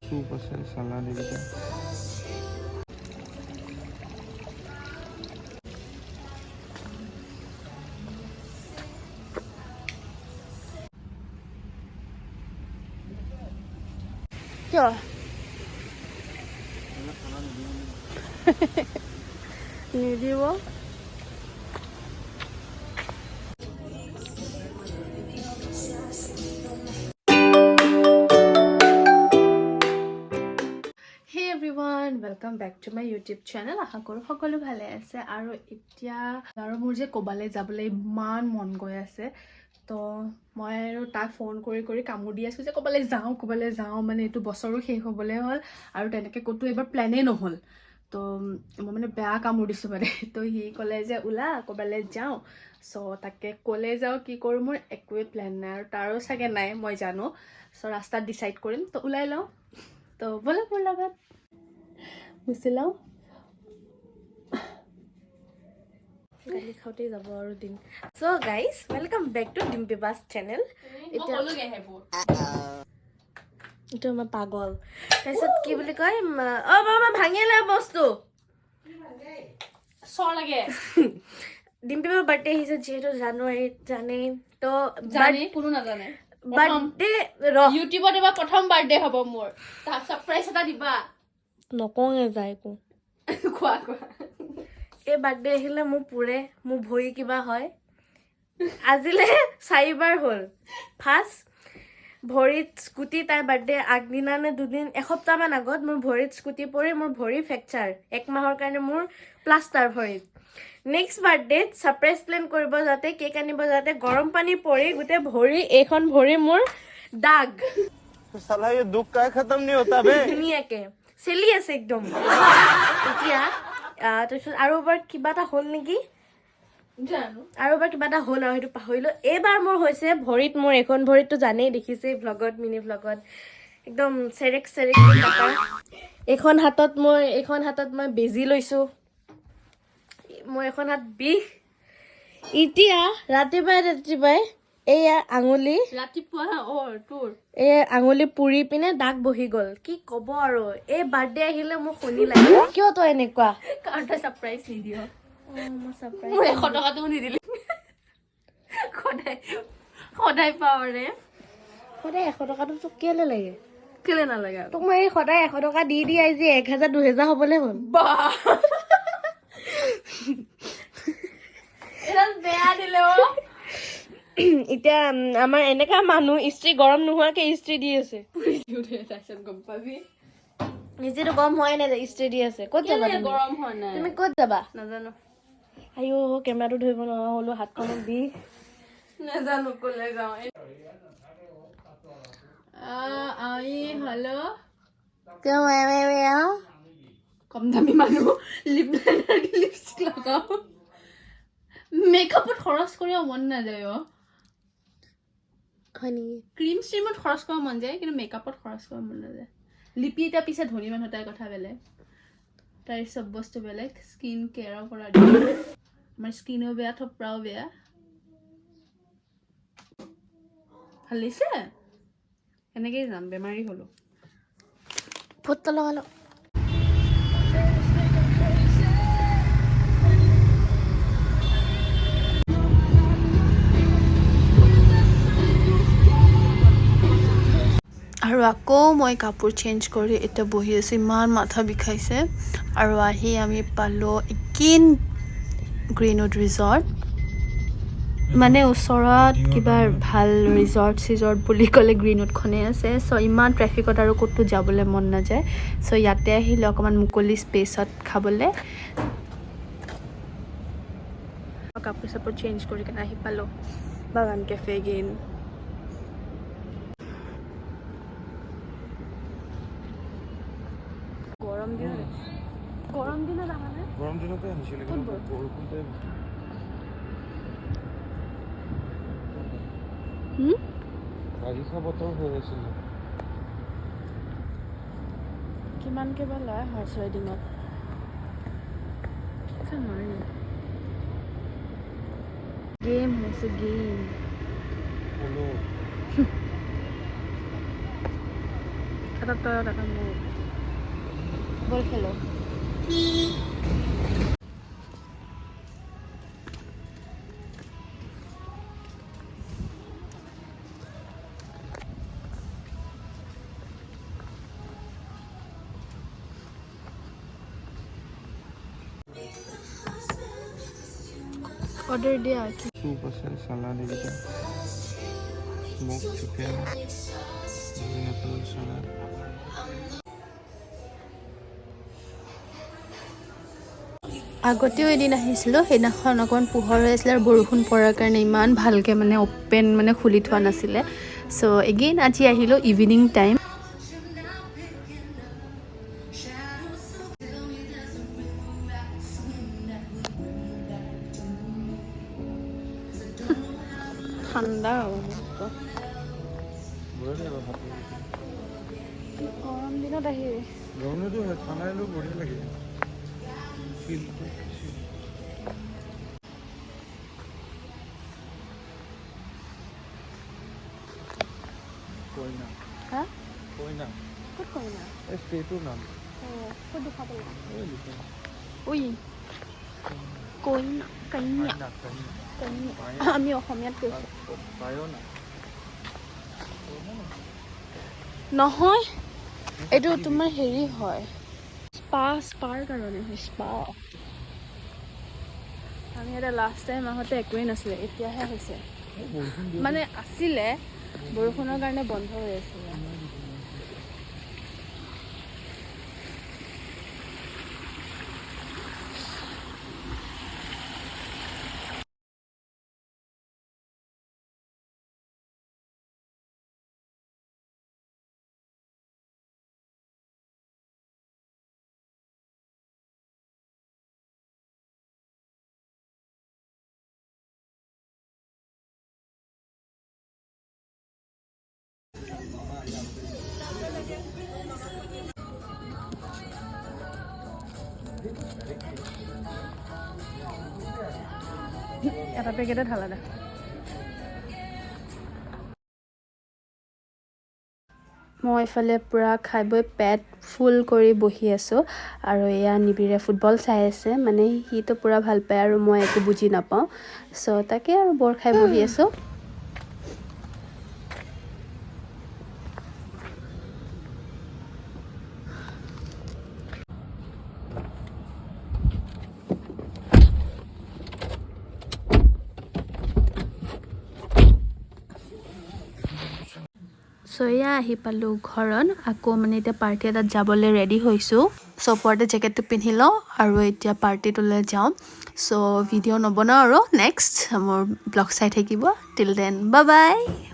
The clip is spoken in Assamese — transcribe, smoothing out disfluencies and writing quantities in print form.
চুপ আছে চালাড এইকেইটা কিয় নিদিব Hey everyone, welcome back to my YouTube channel. আশা কৰোঁ সকলো ভালে আছে আৰু এতিয়া আৰু মোৰ যে ক'বালে যাবলৈ ইমান মন গৈ আছে তো মই আৰু তাক ফোন কৰি কৰি কামোৰ দি আছোঁ যে ক'বালে যাওঁ মানে এইটো বছৰো শেষ হ'বলৈ হ'ল আৰু তেনেকৈ ক'তো এবাৰ প্লেনেই নহ'ল তো মই মানে বেয়া কামোৰ দিছোঁ মানে তো সি ক'লে যে ওলা ক'বালে যাওঁ চ' তাকে ক'লে যাওঁ কি কৰোঁ মোৰ একোৱে প্লেন নাই আৰু তাৰো চাগে নাই মই জানো চ' ৰাস্তাত ডিচাইড কৰিম তো ওলাই লওঁ তো ব'লক মোৰ লগত মুচি লওঁ গালি খাওঁতেই যাব আৰু দিন so' guys welcome back to ডিম্পিবাছ চেনেল এইটো আমাৰ পাগল তাৰপিছত কি বুলি কয় অ' বাবা ভাঙিলে বস্তু চৰ লাগে ডিম্পিবাৰ বাৰ্থডে আহিছে যিহেতু জানুৱাৰীত জানেই তো কোনো নাজানে বাৰ্থডে ইউটিউবত এবাৰ প্ৰথম বাৰ্থডে হ'ব মোৰ তাক সাৰপ্ৰাইজ এটা দিবা নকওঁগে যায় একো খোৱা এই বাৰ্থডে আহিলে মোৰ পুৰে মোৰ ভৰি কিবা হয় আজিলৈ 4বাৰ হ'ল ফাৰ্ষ্ট ভৰিত স্কুটি তাইৰ বাৰ্থডে আগদিনা নে দুদিন এসপ্তাহমান আগত মোৰ ভৰিত স্কুটি পৰি মোৰ ভৰি ফ্ৰেকচাৰ 1 মাহৰ কাৰণে মোৰ প্লাষ্টাৰ ভৰিত নেক্সট বাৰ্থডেত ছাৰপ্ৰাইজ প্লেন কৰিব যাতে কেক আনিব যাতে গৰম পানী পৰি গোটেই ভৰি এইখন ভৰি মোৰ দাগ साला ये दुख का खत्म नहीं होता बे ধুনীয়াকে চেলি আছে একদম এতিয়া তাৰপিছত আৰু এবাৰ কিবা এটা হ'ল নেকি জানো আৰু এবাৰ কিবা এটা হ'ল আৰু সেইটো পাহৰিলোঁ এইবাৰ মোৰ হৈছে ভৰিত মোৰ এখন ভৰিততো জানেই দেখিছেই ভ্লগত মিনি ভ্লগত একদম চেৰেক কাটা এইখন হাতত মই বেজি লৈছোঁ মোৰ এখন হাত বিষ এতিয়া ৰাতিপুৱাই এয়া আঙুলি ৰাতিপুৱা তোৰ এই আঙুলি পুৰি পিনে দাগ বহি গ'ল কি ক'ব আৰু এই বাৰ্থডে আহিলে মোক শুনি লাগে কিয় তই এনেকুৱা কাৰণ তই ছাৰপ্ৰাইজ নিদিয় মই surprise মোৰ 100 টকাটো নিদিলি সদায় পাওঁ ৰে সদায় 100 টকাটো তোক কেলে লাগে কেলে নালাগে তোক মই এই সদায় 100 টকা দি আজি 1000 2000 হ'বলৈ হ'ল বা এডাল বেয়া দিলে এতিয়া আমাৰ এনেকা মানুহ ইস্ত্ৰি গৰম নোহোৱাকে ইস্ত্ৰি দি আছে তাৰপিছত গম পাবি নিজেতো গৰম হোৱাই নাই যে ইস্ত্ৰি দি আছে ক'ত যাবা তুমি? গৰম হোৱা নাই তুমি ক'ত যাবা নাজানো আইও কেমেৰাটো ধৰিব নোৱাৰা হ'লো হাতখনত বিষ নাজানো ক'লে যাওঁ হেল্ল' কম দামী মানুহ লিপষ্টিক লগাওঁ মেকআপত খৰচ কৰিব মন নাযায় হয় নেকি ক্ৰীম চ্ৰীমত খৰচ কৰিব মন যায় কিন্তু মেকআপত খৰচ কৰিব মন নাযায় লিপি এটা পিছে ধনী মানুহ তাইৰ কথা বেলেগ তাইৰ চব বস্তু বেলেগ স্কিন কেয়াৰৰ পৰা আমাৰ স্কিনো বেয়া থপৰাও বেয়া ভাল লাগিছে এনেকেই যাম বেমাৰী হ'লো ফুটটো লগালো আৰু আকৌ মই কাপোৰ চেঞ্জ কৰি এতিয়া বহি আছোঁ ইমান মাথা বিষাইছে আৰু আহি আমি পালোঁ এগেইন গ্ৰীণউড ৰিজৰ্ট মানে ওচৰত কিবা ভাল ৰিজৰ্ট বুলি ক'লে গ্ৰীণউডখনেই আছে চ' ইমান ট্ৰেফিকত আৰু ক'তো যাবলৈ মন নাযায় চ' ইয়াতে আহিলে অকণমান মুকলি স্পেচত খাবলৈ কাপোৰ চাপোৰ চেঞ্জ কৰি কিনে আহি পালোঁ বাগান কেফে এগেইন গৰম দিনত আহা নাই গৰম দিনতে আহিছিলে বৰষুণতে বাৰিষা বতৰ হৈ আছিলে কিমানকৈ বা লয় হৰ্চ ৰাইডিঙত গেম হৈছে গেম এটা তই এটা মোৰ বল খেলো অর্ডার দিয়া কি सूप আছে সালাদ এইটা স্মোক চিকেন পাইনাপল সালাদ আগতেও এদিন আহিছিলোঁ সেইদিনাখন অকণমান পোহৰ হৈ আছিলে আৰু বৰষুণ পৰাৰ কাৰণে ইমান ভালকৈ মানে অ'পেন মানে খুলি থোৱা নাছিলে চ' এগেইন আজি আহিলোঁ ইভিনিং টাইম ঠাণ্ডা গৰম দিনত আহি গৰমতো ঠাণ্ডাইলো বঢ়িয়া লাগে ফিলটো কইনা হা কইনা ক'ত কইনা এই ষ্টেটোৰ নাম ক'ত দেখাব লাগে এই লিখা উই কইনা কন্যা আমি অসমীয়াত কৈছোঁ পায়না নহয় এইটো তোমাৰ হেৰি হয় স্পাৰ কাৰণে হয় স্পা আমি এটা লাষ্ট টাইম আহোঁতে একোৱেই নাছিলে এতিয়াহে হৈছে মানে আছিলে বৰষুণৰ কাৰণে বন্ধ হৈ আছিলে এটা পেকেটে ঢালা দে মই এইফালে পূৰা খাই বৈ পেট ফুল কৰি বহি আছোঁ আৰু এয়া নিবিৰে ফুটবল চাই আছে মানে সিটো পূৰা ভাল পায় আৰু মই একো বুজি নাপাওঁ চ' তাকে আৰু বৰ খাই বহি আছোঁ চ' এয়া আহি পালোঁ ঘৰত আকৌ মানে এতিয়া পাৰ্টি এটাত যাবলৈ ৰেডি হৈছোঁ চ' ওপৰতে জেকেটটো পিন্ধি লওঁ আৰু এতিয়া পাৰ্টিটোলৈ যাওঁ চ' ভিডিঅ' নবনাওঁ আৰু নেক্সট মোৰ ব্লগ চাই থাকিব টিল দেন বাই বাই